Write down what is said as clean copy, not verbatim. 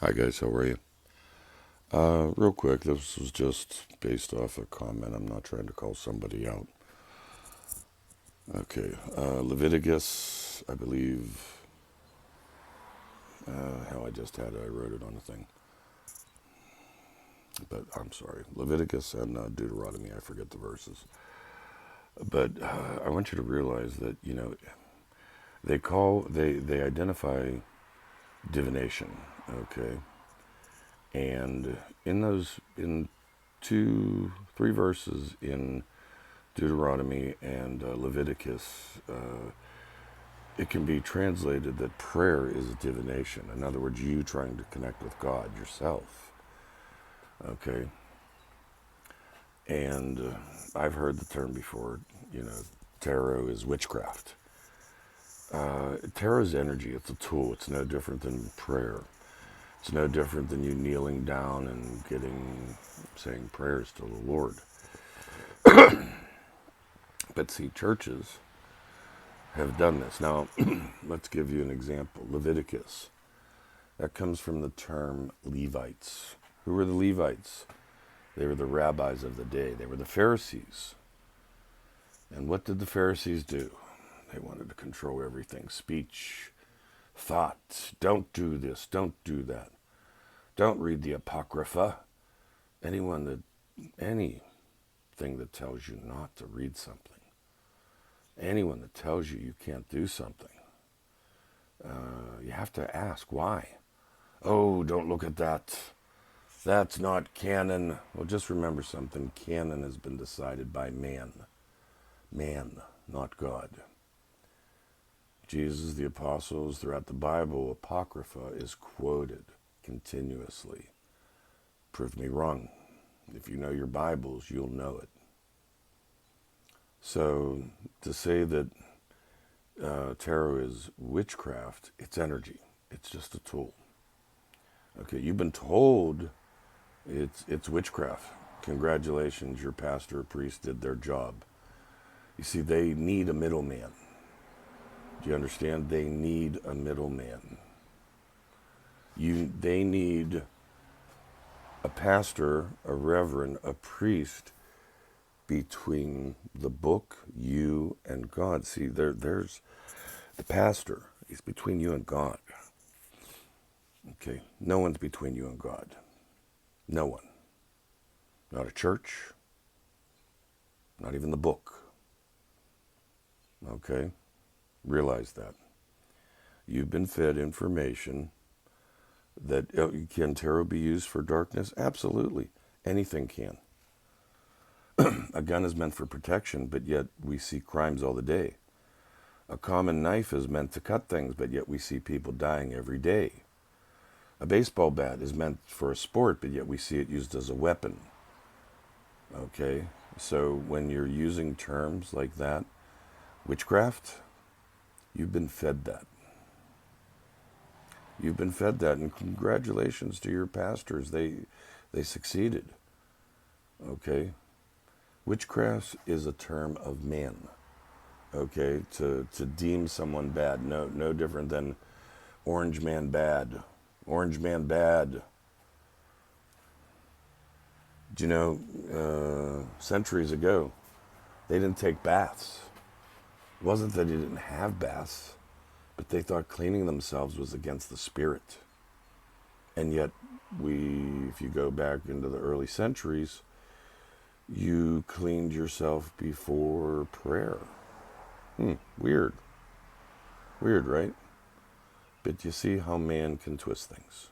Hi guys, how are you? Real quick, this was just based off a comment. I'm not trying to call somebody out. Okay, Leviticus, I believe. How I just had it, I wrote it on the thing. But I'm sorry, Leviticus and Deuteronomy. I forget the verses. But I want you to realize that they identify divination. Okay, and in three verses in Deuteronomy and Leviticus, it can be translated that prayer is divination. In other words, you trying to connect with God yourself. Okay? And I've heard the term before, tarot is witchcraft. Tarot is energy, it's a tool. It's no different than prayer. It's no different than you kneeling down and saying prayers to the Lord. But see, churches have done this. Now, let's give you an example. Leviticus. That comes from the term Levites. Who were the Levites? They were the rabbis of the day. They were the Pharisees. And what did the Pharisees do? They wanted to control everything. Speech, thought. Don't do this. Don't do that. Don't read the Apocrypha. Anything that tells you not to read something. Anyone that tells you can't do something. You have to ask why. Oh, don't look at that. That's not canon. Well, just remember something. Canon has been decided by man. Man, not God. Jesus, the apostles, throughout the Bible, Apocrypha is quoted continuously. Prove me wrong. If you know your Bibles, you'll know it. So, to say that tarot is witchcraft, it's energy. It's just a tool. Okay, you've been told it's witchcraft. Congratulations, your pastor or priest did their job. You see, they need a middleman. Do you understand? They need a middleman. They need a pastor, a reverend, a priest between the book, you, and God. See, there's the pastor. He's between you and God. Okay? No one's between you and God. No one. Not a church. Not even the book. Okay? Realize that. You've been fed information that can tarot be used for darkness? Absolutely. Anything can. A gun is meant for protection, but yet we see crimes all the day. A common knife is meant to cut things, but yet we see people dying every day. A baseball bat is meant for a sport, but yet we see it used as a weapon. Okay? So when you're using terms like that, witchcraft, you've been fed that. You've been fed that, and congratulations to your pastors. They succeeded. Okay? Witchcraft is a term of man. Okay? To deem someone bad. No different than orange man bad. Orange man bad. Do you know, centuries ago, they didn't take baths. It wasn't that they didn't have baths, but they thought cleaning themselves was against the spirit. And yet, if you go back into the early centuries, you cleaned yourself before prayer. Weird. Weird, right? But you see how man can twist things.